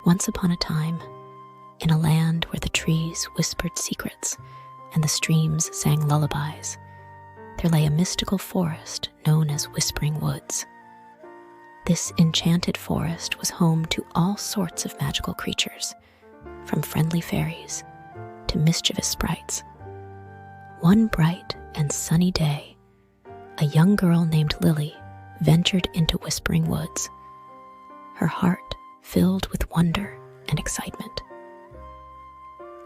Once upon a time, in a land where the trees whispered secrets and the streams sang lullabies, there lay a mystical forest known as Whispering Woods. This enchanted forest was home to all sorts of magical creatures, from friendly fairies to mischievous sprites. One bright and sunny day, a young girl named Lily ventured into Whispering Woods, her heart filled with wonder and excitement.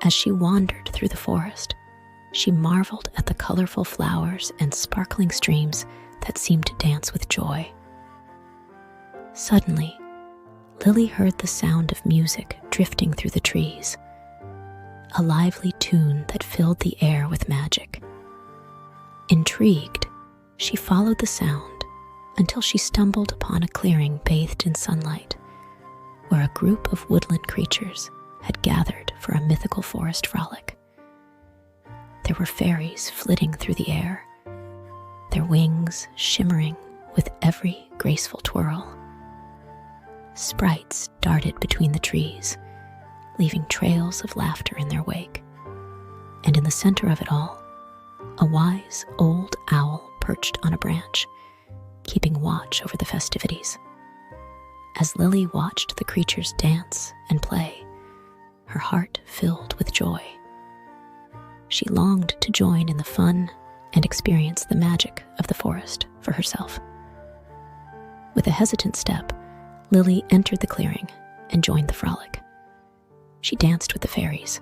As she wandered through the forest, she marveled at the colorful flowers and sparkling streams that seemed to dance with joy. Suddenly, Lily heard the sound of music drifting through the trees, a lively tune that filled the air with magic. Intrigued, she followed the sound until she stumbled upon a clearing bathed in sunlight, where a group of woodland creatures had gathered for a mythical forest frolic. There were fairies flitting through the air, their wings shimmering with every graceful twirl. Sprites darted between the trees, leaving trails of laughter in their wake. And in the center of it all, a wise old owl perched on a branch, keeping watch over the festivities. As Lily watched the creatures dance and play, her heart filled with joy. She longed to join in the fun and experience the magic of the forest for herself. With a hesitant step, Lily entered the clearing and joined the frolic. She danced with the fairies,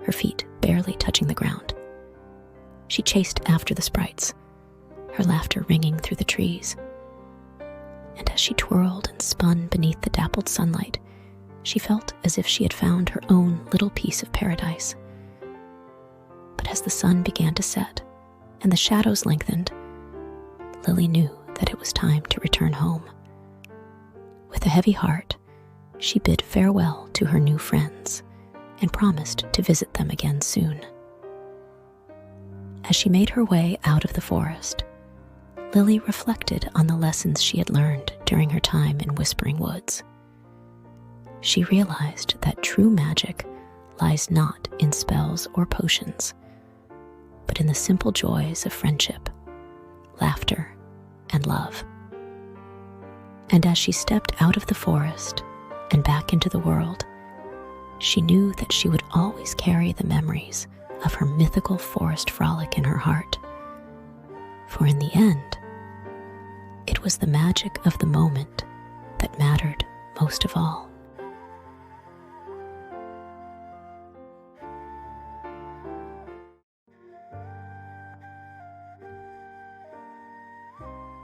her feet barely touching the ground. She chased after the sprites, her laughter ringing through the trees. And as she twirled and spun beneath the dappled sunlight, she felt as if she had found her own little piece of paradise. But as the sun began to set and the shadows lengthened, Lily knew that it was time to return home. With a heavy heart, she bid farewell to her new friends and promised to visit them again soon. As she made her way out of the forest, Lily reflected on the lessons she had learned during her time in Whispering Woods. She realized that true magic lies not in spells or potions, but in the simple joys of friendship, laughter, and love. And as she stepped out of the forest and back into the world, she knew that she would always carry the memories of her mythical forest frolic in her heart. For in the end, it was the magic of the moment that mattered most of all.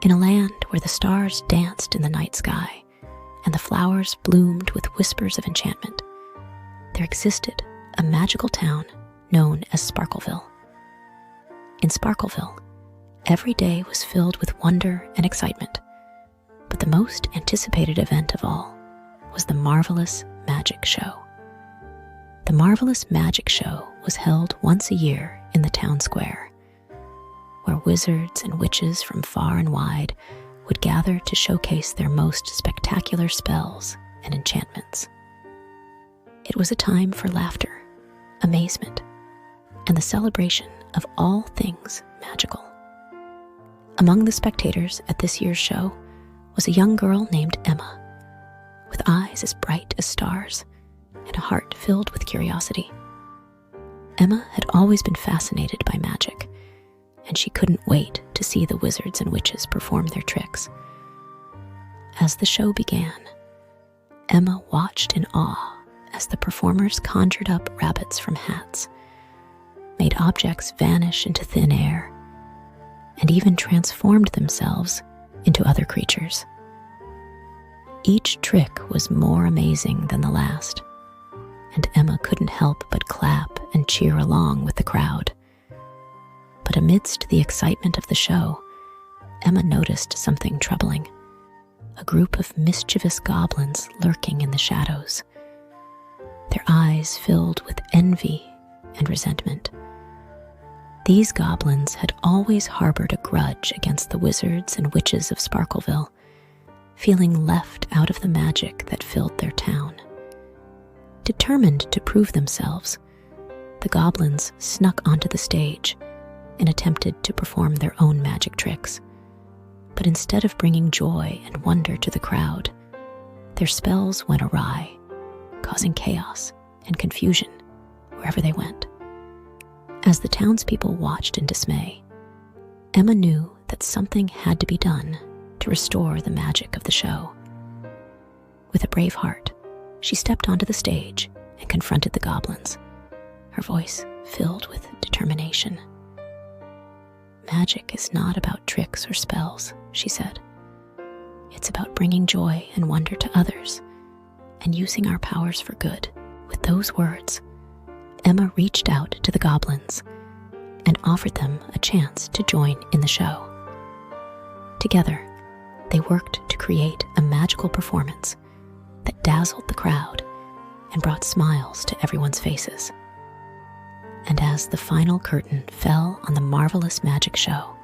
In a land where the stars danced in the night sky and the flowers bloomed with whispers of enchantment, there existed a magical town known as Sparkleville. In Sparkleville, every day was filled with wonder and excitement, but the most anticipated event of all was the Marvelous Magic Show. The Marvelous Magic Show was held once a year in the town square, where wizards and witches from far and wide would gather to showcase their most spectacular spells and enchantments. It was a time for laughter, amazement, and the celebration of all things magical. Among the spectators at this year's show was a young girl named Emma, with eyes as bright as stars and a heart filled with curiosity. Emma had always been fascinated by magic, and she couldn't wait to see the wizards and witches perform their tricks. As the show began, Emma watched in awe as the performers conjured up rabbits from hats, made objects vanish into thin air, and even transformed themselves into other creatures. Each trick was more amazing than the last, and Emma couldn't help but clap and cheer along with the crowd. But amidst the excitement of the show, Emma noticed something troubling: a group of mischievous goblins lurking in the shadows, their eyes filled with envy and resentment. These goblins had always harbored a grudge against the wizards and witches of Sparkleville, feeling left out of the magic that filled their town. Determined to prove themselves, the goblins snuck onto the stage and attempted to perform their own magic tricks. But instead of bringing joy and wonder to the crowd, their spells went awry, causing chaos and confusion wherever they went. As the townspeople watched in dismay, Emma knew that something had to be done to restore the magic of the show. With a brave heart, she stepped onto the stage and confronted the goblins, her voice filled with determination. "Magic is not about tricks or spells," she said. "It's about bringing joy and wonder to others and using our powers for good." With those words, Emma reached out to the goblins and offered them a chance to join in the show. Together, they worked to create a magical performance that dazzled the crowd and brought smiles to everyone's faces. And as the final curtain fell on the marvelous magic show,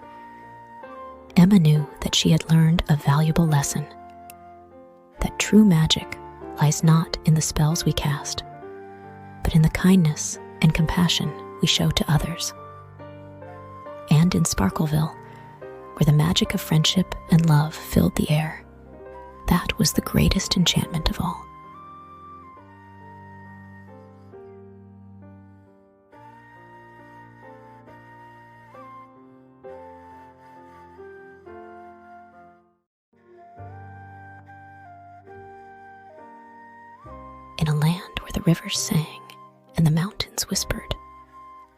Emma knew that she had learned a valuable lesson: that true magic lies not in the spells we cast, but in the kindness and compassion we show to others. And in Sparkleville, where the magic of friendship and love filled the air, that was the greatest enchantment of all. In a land where the rivers sang and the mountains whispered,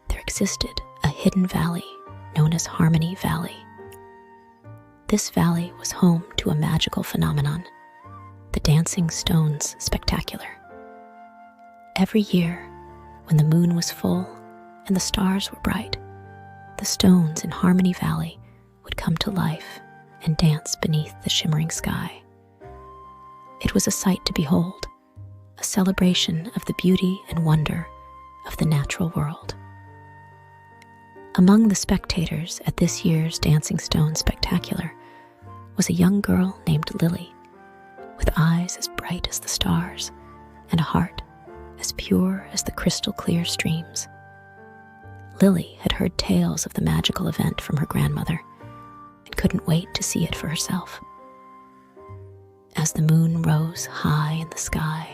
there existed a hidden valley known as Harmony Valley. This valley was home to a magical phenomenon, the Dancing Stones Spectacular. Every year, when the moon was full and the stars were bright, the stones in Harmony Valley would come to life and dance beneath the shimmering sky. It was a sight to behold, a celebration of the beauty and wonder of the natural world. Among the spectators at this year's Dancing Stone Spectacular was a young girl named Lily, with eyes as bright as the stars and a heart as pure as the crystal clear streams. Lily had heard tales of the magical event from her grandmother and couldn't wait to see it for herself. As the moon rose high in the sky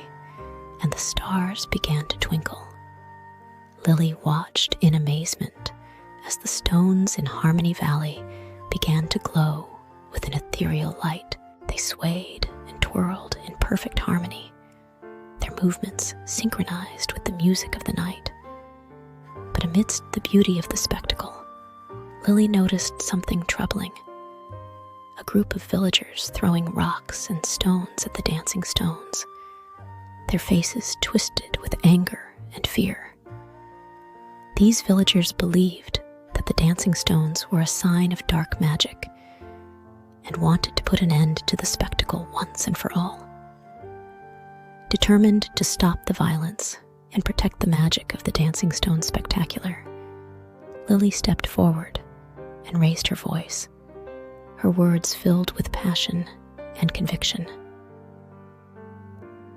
and the stars began to twinkle, Lily watched in amazement as the stones in Harmony Valley began to glow with an ethereal light. They swayed and twirled in perfect harmony, their movements synchronized with the music of the night. But amidst the beauty of the spectacle, Lily noticed something troubling. A group of villagers throwing rocks and stones at the dancing stones, their faces twisted with anger and fear. These villagers believed that the dancing stones were a sign of dark magic and wanted to put an end to the spectacle once and for all. Determined to stop the violence and protect the magic of the Dancing Stone Spectacular, Lily stepped forward and raised her voice, her words filled with passion and conviction.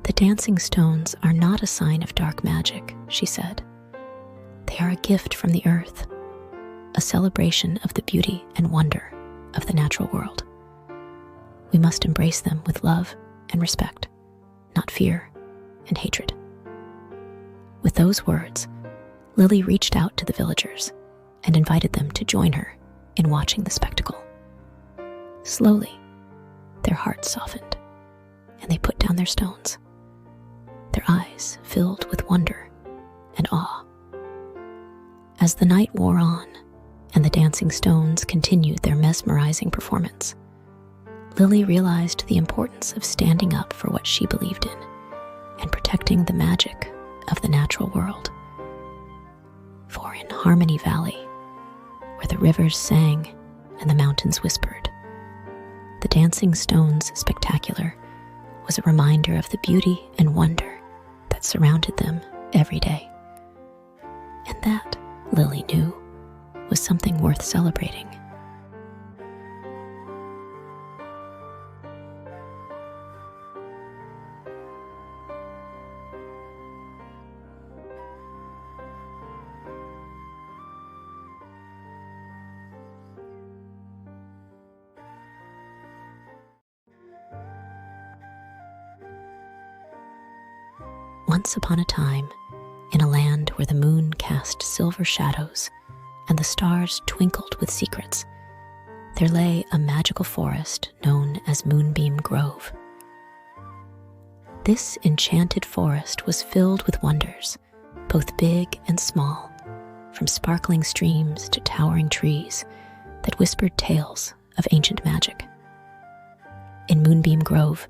"The dancing stones are not a sign of dark magic," she said. "They are a gift from the earth, a celebration of the beauty and wonder of the natural world. We must embrace them with love and respect, not fear and hatred." With those words, Lily reached out to the villagers and invited them to join her in watching the spectacle. Slowly, their hearts softened, and they put down their stones, their eyes filled with wonder and awe. As the night wore on and the dancing stones continued their mesmerizing performance, Lily realized the importance of standing up for what she believed in and protecting the magic of the natural world. For in Harmony Valley, where the rivers sang and the mountains whispered, the Dancing Stones Spectacular was a reminder of the beauty and wonder that surrounded them every day. And that, Lily knew, was something worth celebrating. Once upon a time, in a land where the moon cast silver shadows and the stars twinkled with secrets, there lay a magical forest known as Moonbeam Grove. This enchanted forest was filled with wonders, both big and small, from sparkling streams to towering trees that whispered tales of ancient magic. In Moonbeam Grove,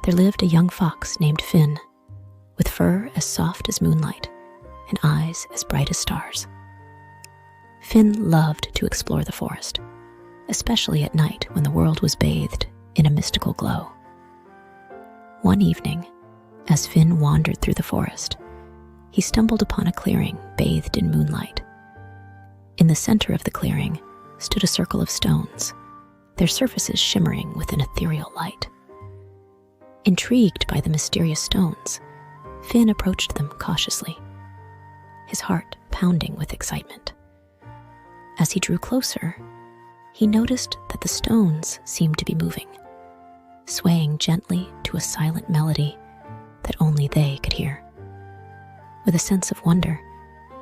there lived a young fox named Finn, with fur as soft as moonlight and eyes as bright as stars. Finn loved to explore the forest, especially at night when the world was bathed in a mystical glow. One evening, as Finn wandered through the forest, he stumbled upon a clearing bathed in moonlight. In the center of the clearing stood a circle of stones, their surfaces shimmering with an ethereal light. Intrigued by the mysterious stones, Finn approached them cautiously, his heart pounding with excitement. As he drew closer, he noticed that the stones seemed to be moving, swaying gently to a silent melody that only they could hear. With a sense of wonder,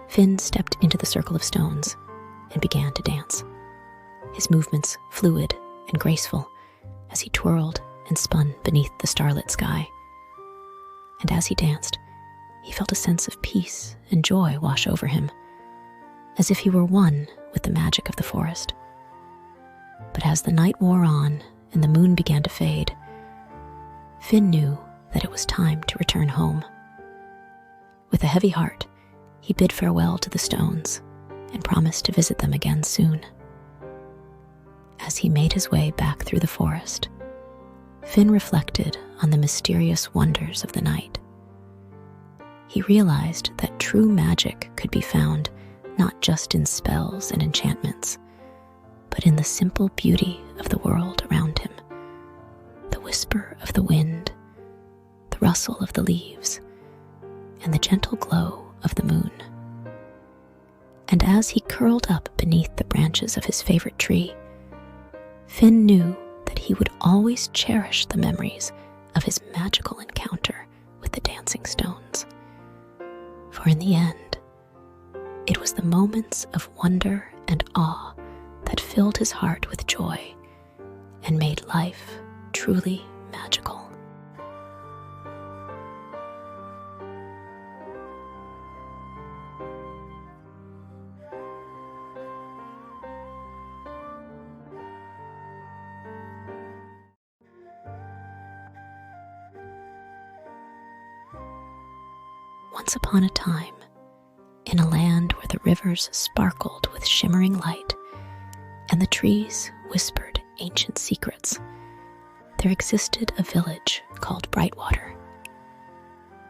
Finn stepped into the circle of stones and began to dance, his movements fluid and graceful as he twirled and spun beneath the starlit sky. And as he danced, he felt a sense of peace and joy wash over him, as if he were one with the magic of the forest. But as the night wore on and the moon began to fade, Finn knew that it was time to return home. With a heavy heart, he bid farewell to the stones and promised to visit them again soon. As he made his way back through the forest, Finn reflected on the mysterious wonders of the night. He realized that true magic could be found not just in spells and enchantments, but in the simple beauty of the world around him. The whisper of the wind, the rustle of the leaves, and the gentle glow of the moon. And as he curled up beneath the branches of his favorite tree, Finn knew that he would always cherish the memories of his magical encounter with the dancing stones. For in the end, it was the moments of wonder and awe that filled his heart with joy and made life truly magical. Once upon a time, in a land where the rivers sparkled with shimmering light and the trees whispered ancient secrets, there existed a village called Brightwater.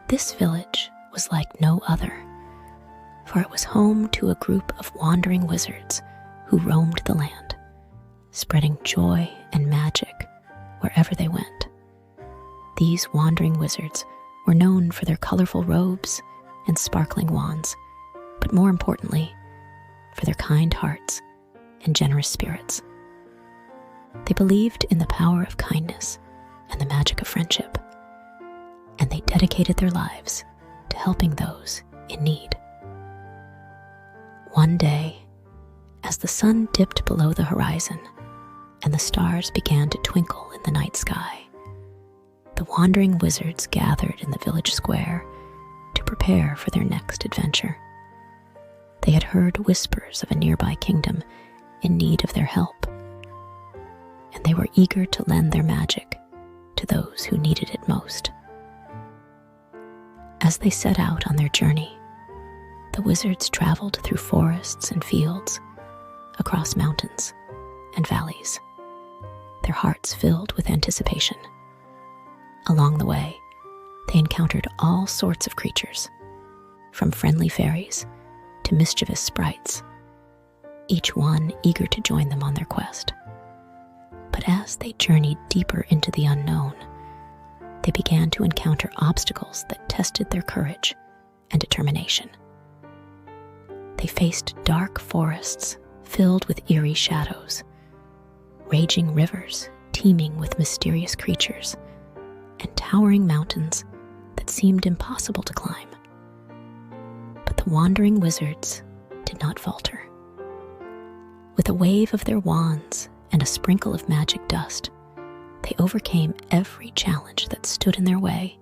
This village was like no other, for it was home to a group of wandering wizards who roamed the land, spreading joy and magic wherever they went. These wandering wizards were known for their colorful robes and sparkling wands, but more importantly, for their kind hearts and generous spirits. They believed in the power of kindness and the magic of friendship, and they dedicated their lives to helping those in need. One day, as the sun dipped below the horizon and the stars began to twinkle in the night sky, the wandering wizards gathered in the village square to prepare for their next adventure. They had heard whispers of a nearby kingdom in need of their help, and they were eager to lend their magic to those who needed it most. As they set out on their journey, the wizards traveled through forests and fields, across mountains and valleys, their hearts filled with anticipation. Along the way, they encountered all sorts of creatures, from friendly fairies to mischievous sprites, each one eager to join them on their quest. But as they journeyed deeper into the unknown, they began to encounter obstacles that tested their courage and determination. They faced dark forests filled with eerie shadows, raging rivers teeming with mysterious creatures, and towering mountains that seemed impossible to climb. But the wandering wizards did not falter. With a wave of their wands and a sprinkle of magic dust, they overcame every challenge that stood in their way,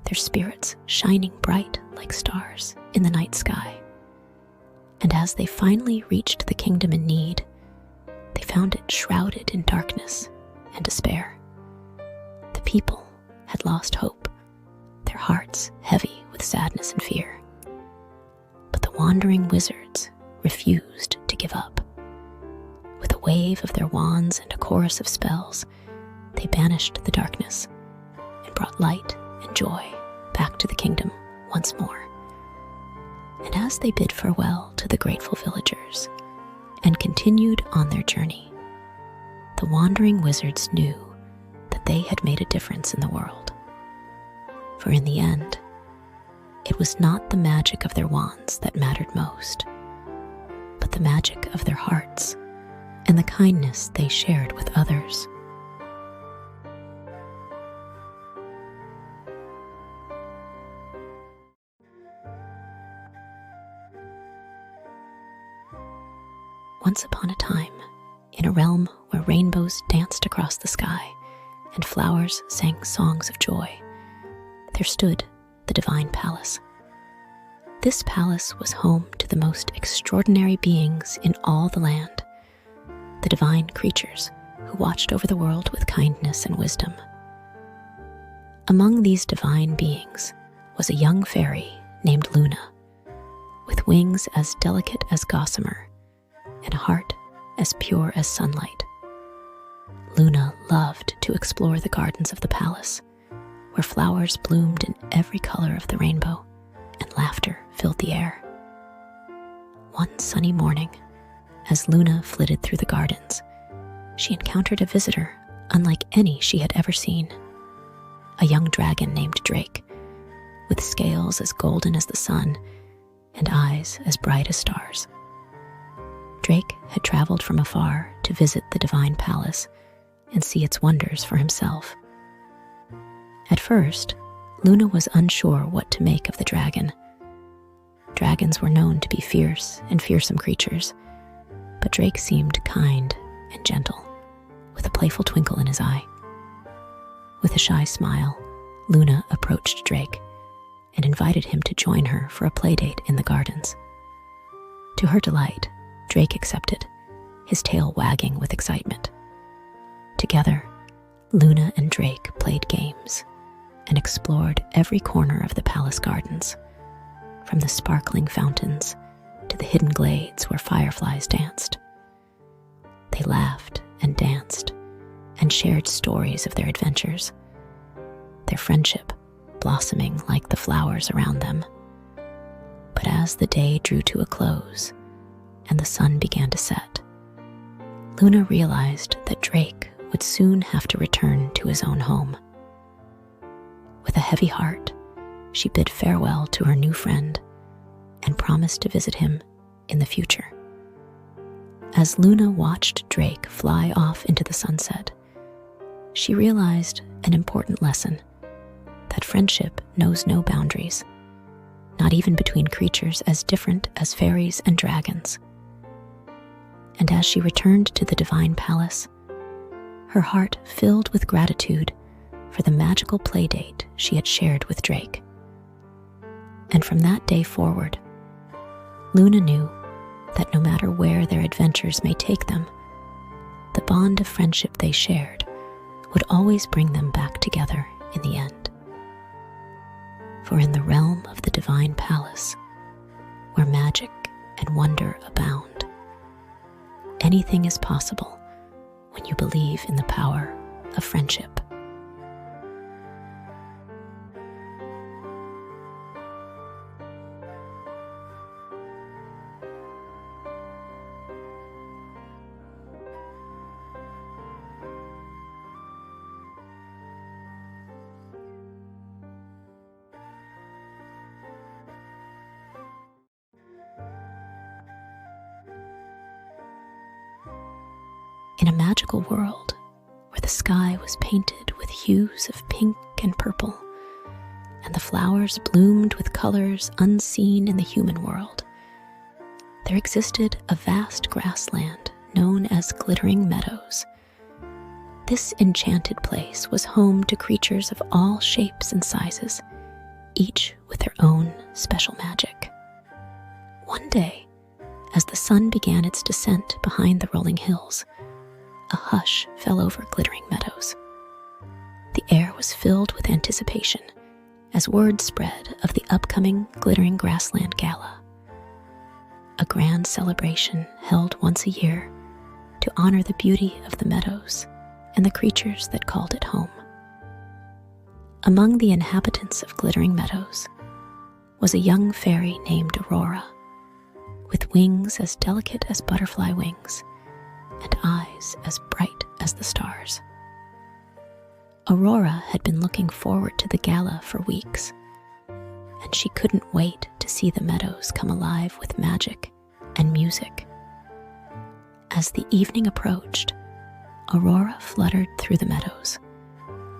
their spirits shining bright like stars in the night sky. And as they finally reached the kingdom in need, they found it shrouded in darkness and despair. The people had lost hope, their hearts heavy with sadness and fear. But the wandering wizards refused to give up. With a wave of their wands and a chorus of spells, they banished the darkness and brought light and joy back to the kingdom once more. And as they bid farewell to the grateful villagers and continued on their journey, the wandering wizards knew that they had made a difference in the world. For in the end, it was not the magic of their wands that mattered most, but the magic of their hearts and the kindness they shared with others. Once upon a time, in a realm where rainbows danced across the sky and flowers sang songs of joy, there stood the divine palace. This palace was home to the most extraordinary beings in all the land, the divine creatures who watched over the world with kindness and wisdom. Among these divine beings was a young fairy named Luna, with wings as delicate as gossamer and a heart as pure as sunlight. Luna loved to explore the gardens of the palace, where flowers bloomed in every color of the rainbow and laughter filled the air. One sunny morning, as Luna flitted through the gardens, she encountered a visitor unlike any she had ever seen. A young dragon named Drake, with scales as golden as the sun and eyes as bright as stars. Drake had traveled from afar to visit the divine palace and see its wonders for himself. At first, Luna was unsure what to make of the dragon. Dragons were known to be fierce and fearsome creatures, but Drake seemed kind and gentle, with a playful twinkle in his eye. With a shy smile, Luna approached Drake and invited him to join her for a playdate in the gardens. To her delight, Drake accepted, his tail wagging with excitement. Together, Luna and Drake played games and explored every corner of the palace gardens, from the sparkling fountains to the hidden glades where fireflies danced. They laughed and danced and shared stories of their adventures, their friendship blossoming like the flowers around them. But as the day drew to a close and the sun began to set, Luna realized that Drake would soon have to return to his own home. With a heavy heart, she bid farewell to her new friend and promised to visit him in the future. As Luna watched Drake fly off into the sunset, she realized an important lesson: that friendship knows no boundaries, not even between creatures as different as fairies and dragons. And as she returned to the divine palace, her heart filled with gratitude for the magical playdate she had shared with Drake. And from that day forward, Luna knew that no matter where their adventures may take them, the bond of friendship they shared would always bring them back together in the end. For in the realm of the divine palace, where magic and wonder abound, anything is possible when you believe in the power of friendship. In a magical world where the sky was painted with hues of pink and purple, and the flowers bloomed with colors unseen in the human world. There existed a vast grassland known as Glittering Meadows. This enchanted place was home to creatures of all shapes and sizes, each with their own special magic. One day, as the sun began its descent behind the rolling hills, a hush fell over Glittering Meadows. The air was filled with anticipation as word spread of the upcoming Glittering Grassland Gala, a grand celebration held once a year to honor the beauty of the meadows and the creatures that called it home. Among the inhabitants of Glittering Meadows was a young fairy named Aurora, with wings as delicate as butterfly wings and eyes as bright as the stars. Aurora had been looking forward to the gala for weeks, and she couldn't wait to see the meadows come alive with magic and music. As the evening approached, Aurora fluttered through the meadows,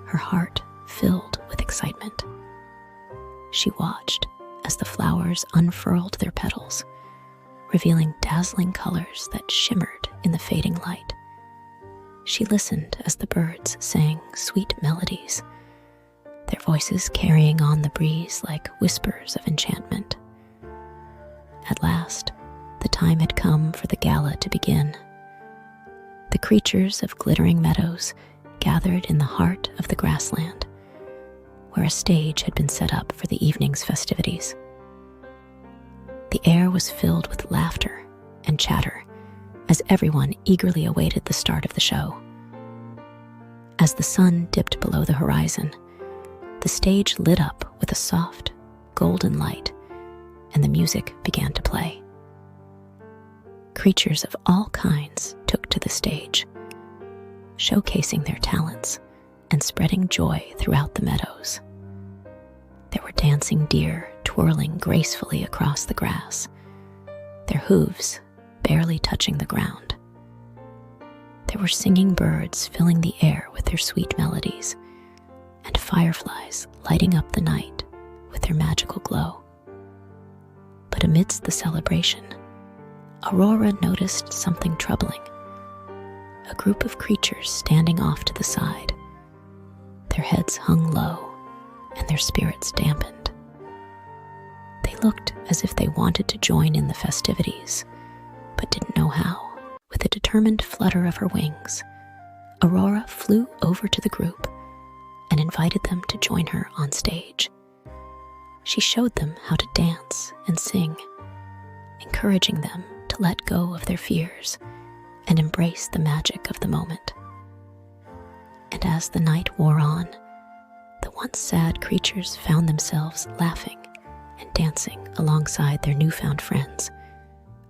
her heart filled with excitement. She watched as the flowers unfurled their petals, revealing dazzling colors that shimmered in the fading light. She listened as the birds sang sweet melodies, their voices carrying on the breeze like whispers of enchantment. At last, the time had come for the gala to begin. The creatures of Glittering Meadows gathered in the heart of the grassland, where a stage had been set up for the evening's festivities. The air was filled with laughter and chatter as everyone eagerly awaited the start of the show. As the sun dipped below the horizon, the stage lit up with a soft, golden light, and the music began to play. Creatures of all kinds took to the stage, showcasing their talents and spreading joy throughout the meadows. There were dancing deer twirling gracefully across the grass, their hooves barely touching the ground. There were singing birds filling the air with their sweet melodies, and fireflies lighting up the night with their magical glow. But amidst the celebration, Aurora noticed something troubling. A group of creatures standing off to the side. Their heads hung low and their spirits dampened. They looked as if they wanted to join in the festivities, but didn't know how. With a determined flutter of her wings, Aurora flew over to the group and invited them to join her on stage. She showed them how to dance and sing, encouraging them to let go of their fears and embrace the magic of the moment. And as the night wore on, the once sad creatures found themselves laughing and dancing alongside their newfound friends,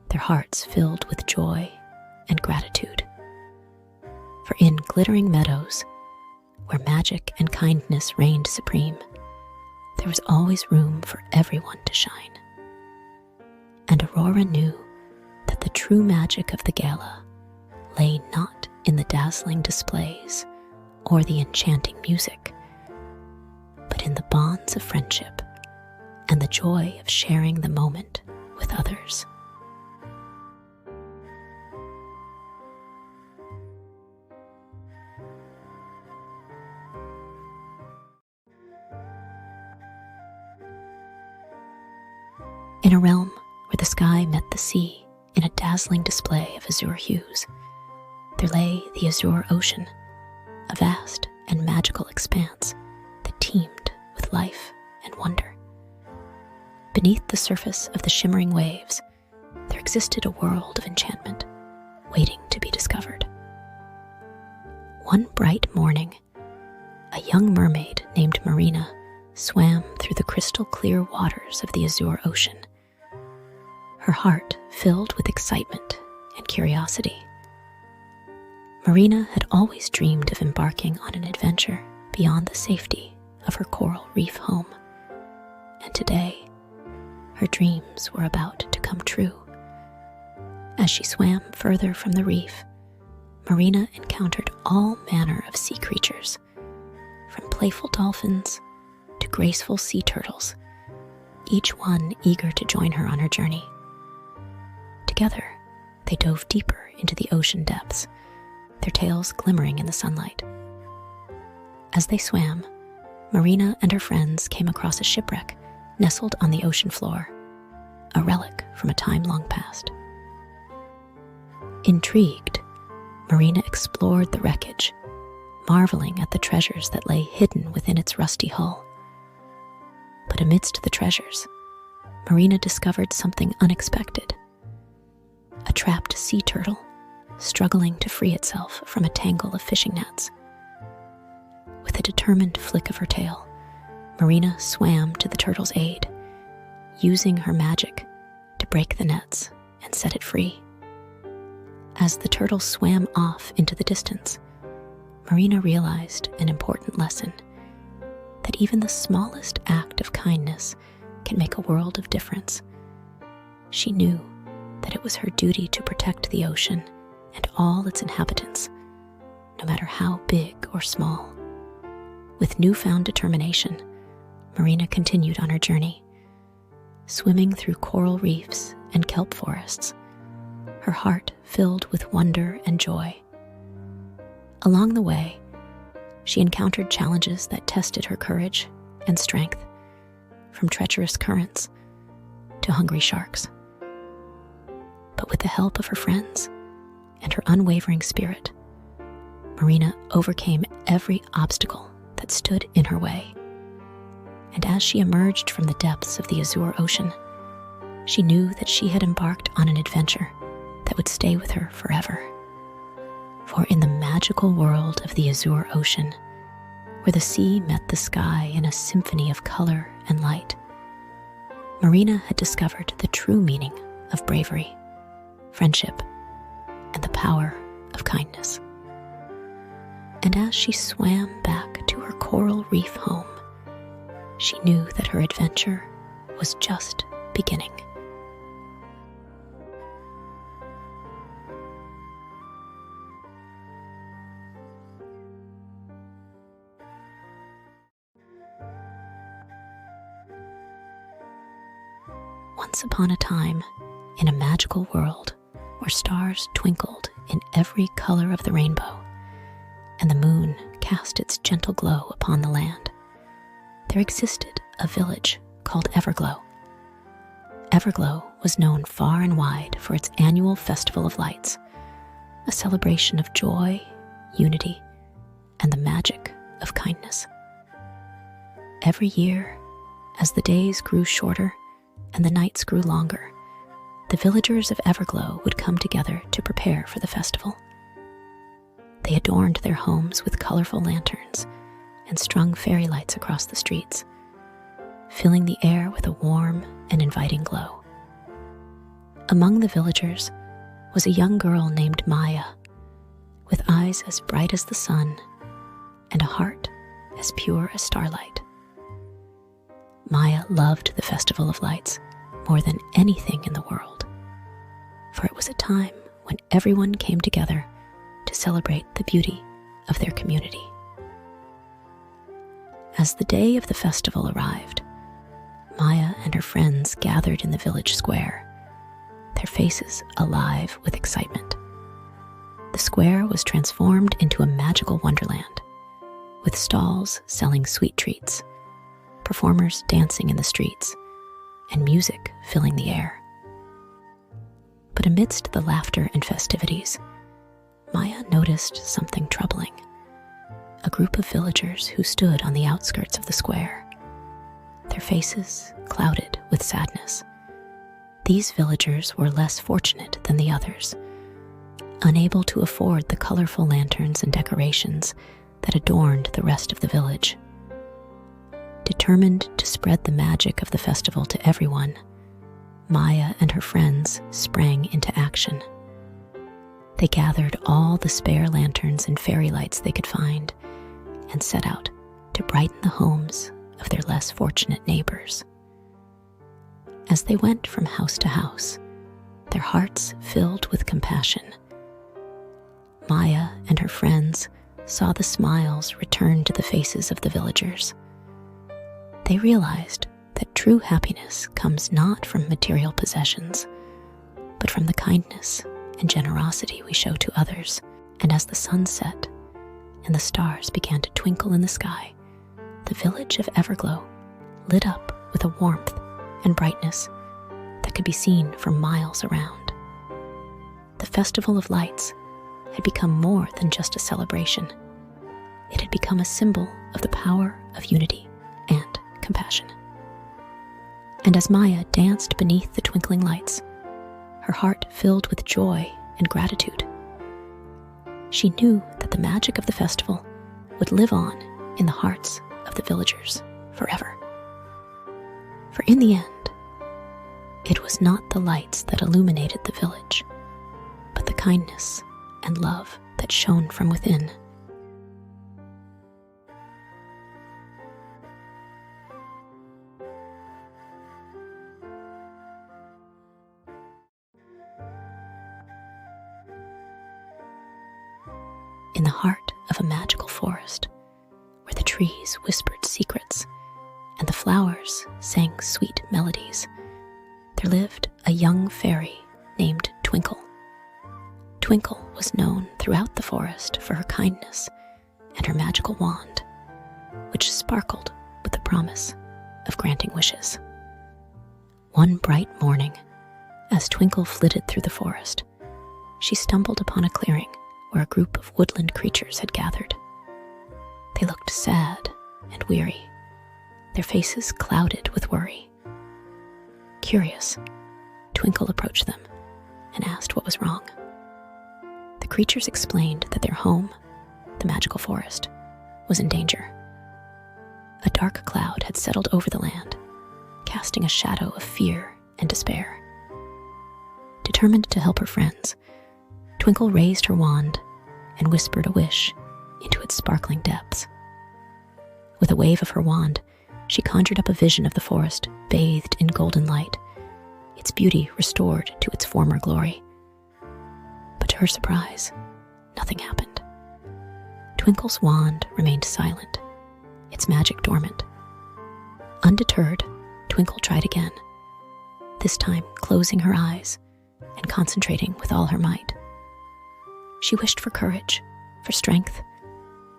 their hearts filled with joy and gratitude. For in Glittering Meadows, where magic and kindness reigned supreme, there was always room for everyone to shine. And Aurora knew that the true magic of the gala lay not in the dazzling displays or the enchanting music, but in the bonds of friendship and the joy of sharing the moment with others. In a realm where the sky met the sea in a dazzling display of azure hues, there lay the azure ocean, a vast and magical expanse that teemed with life and wonder. Beneath the surface of the shimmering waves, there existed a world of enchantment waiting to be discovered. One bright morning, a young mermaid named Marina swam through the crystal clear waters of the azure ocean, her heart filled with excitement and curiosity. Marina had always dreamed of embarking on an adventure beyond the safety of her coral reef home, and today, her dreams were about to come true. As she swam further from the reef, Marina encountered all manner of sea creatures, from playful dolphins to graceful sea turtles, each one eager to join her on her journey. Together, they dove deeper into the ocean depths, their tails glimmering in the sunlight. As they swam, Marina and her friends came across a shipwreck nestled on the ocean floor, a relic from a time long past. Intrigued, Marina explored the wreckage, marveling at the treasures that lay hidden within its rusty hull. But amidst the treasures, Marina discovered something unexpected. A trapped sea turtle, struggling to free itself from a tangle of fishing nets. With a determined flick of her tail, Marina swam to the turtle's aid, using her magic to break the nets and set it free. As the turtle swam off into the distance, Marina realized an important lesson, that even the smallest act of kindness can make a world of difference. She knew that it was her duty to protect the ocean and all its inhabitants, no matter how big or small. With newfound determination, Marina continued on her journey, swimming through coral reefs and kelp forests, her heart filled with wonder and joy. Along the way, she encountered challenges that tested her courage and strength, from treacherous currents to hungry sharks. But with the help of her friends and her unwavering spirit, Marina overcame every obstacle that stood in her way. And as she emerged from the depths of the azure ocean, she knew that she had embarked on an adventure that would stay with her forever. For in the magical world of the azure ocean, where the sea met the sky in a symphony of color and light, Marina had discovered the true meaning of bravery, friendship, and the power of kindness. And as she swam back to her coral reef home, she knew that her adventure was just beginning. Once upon a time, in a magical world where stars twinkled in every color of the rainbow, and the moon cast its gentle glow upon the land, there existed a village called Everglow. Everglow was known far and wide for its annual Festival of Lights, a celebration of joy, unity, and the magic of kindness. Every year, as the days grew shorter and the nights grew longer, the villagers of Everglow would come together to prepare for the festival. They adorned their homes with colorful lanterns and strung fairy lights across the streets, filling the air with a warm and inviting glow. Among the villagers was a young girl named Maya, with eyes as bright as the sun and a heart as pure as starlight. Maya loved the Festival of Lights more than anything in the world, for it was a time when everyone came together to celebrate the beauty of their community. As the day of the festival arrived, Maya and her friends gathered in the village square, their faces alive with excitement. The square was transformed into a magical wonderland, with stalls selling sweet treats, performers dancing in the streets, and music filling the air. But amidst the laughter and festivities, Maya noticed something troubling. A group of villagers who stood on the outskirts of the square, their faces clouded with sadness. These villagers were less fortunate than the others, unable to afford the colorful lanterns and decorations that adorned the rest of the village. Determined to spread the magic of the festival to everyone, Maya and her friends sprang into action. They gathered all the spare lanterns and fairy lights they could find and set out to brighten the homes of their less fortunate neighbors. As they went from house to house, their hearts filled with compassion, Maya and her friends saw the smiles return to the faces of the villagers. They realized that true happiness comes not from material possessions, but from the kindness and generosity we show to others. And as the sun set and the stars began to twinkle in the sky, the village of Everglow lit up with a warmth and brightness that could be seen for miles around. The Festival of Lights had become more than just a celebration. It had become a symbol of the power of unity and compassion. And as Maya danced beneath the twinkling lights, her heart filled with joy and gratitude. She knew that the magic of the festival would live on in the hearts of the villagers forever. For in the end, it was not the lights that illuminated the village, but the kindness and love that shone from within. In the heart of a magical forest, where the trees whispered secrets and the flowers sang sweet melodies, there lived a young fairy named Twinkle. Twinkle was known throughout the forest for her kindness and her magical wand, which sparkled with the promise of granting wishes. One bright morning, as Twinkle flitted through the forest, she stumbled upon a clearing where a group of woodland creatures had gathered. They looked sad and weary, their faces clouded with worry. Curious, Twinkle approached them and asked what was wrong. The creatures explained that their home, the magical forest, was in danger. A dark cloud had settled over the land, casting a shadow of fear and despair. Determined to help her friends, Twinkle raised her wand and whispered a wish into its sparkling depths. With a wave of her wand, she conjured up a vision of the forest bathed in golden light, its beauty restored to its former glory. But to her surprise, nothing happened. Twinkle's wand remained silent, its magic dormant. Undeterred, Twinkle tried again, this time closing her eyes and concentrating with all her might. She wished for courage, for strength,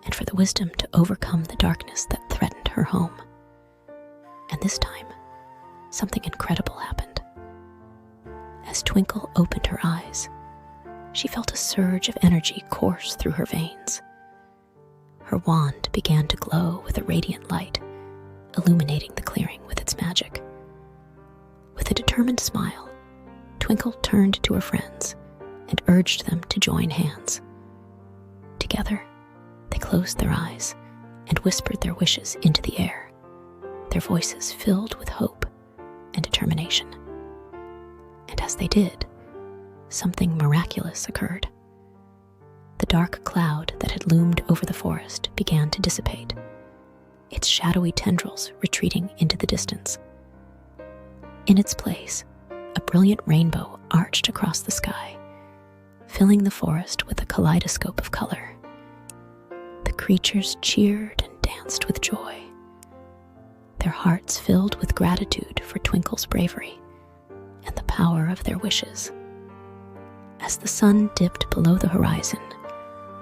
and for the wisdom to overcome the darkness that threatened her home. And this time, something incredible happened. As Twinkle opened her eyes, she felt a surge of energy course through her veins. Her wand began to glow with a radiant light, illuminating the clearing with its magic. With a determined smile, Twinkle turned to her friends and urged them to join hands. Together, they closed their eyes and whispered their wishes into the air, their voices filled with hope and determination. And as they did, something miraculous occurred. The dark cloud that had loomed over the forest began to dissipate, its shadowy tendrils retreating into the distance. In its place, a brilliant rainbow arched across the sky, filling the forest with a kaleidoscope of color. The creatures cheered and danced with joy, their hearts filled with gratitude for Twinkle's bravery and the power of their wishes. As the sun dipped below the horizon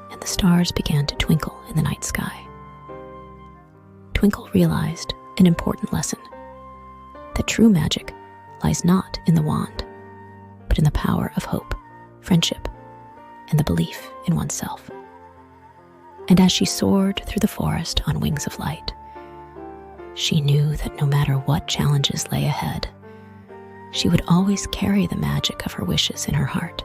and the stars began to twinkle in the night sky, Twinkle realized an important lesson: that true magic lies not in the wand, but in the power of hope, friendship, and the belief in oneself. And as she soared through the forest on wings of light, she knew that no matter what challenges lay ahead, she would always carry the magic of her wishes in her heart,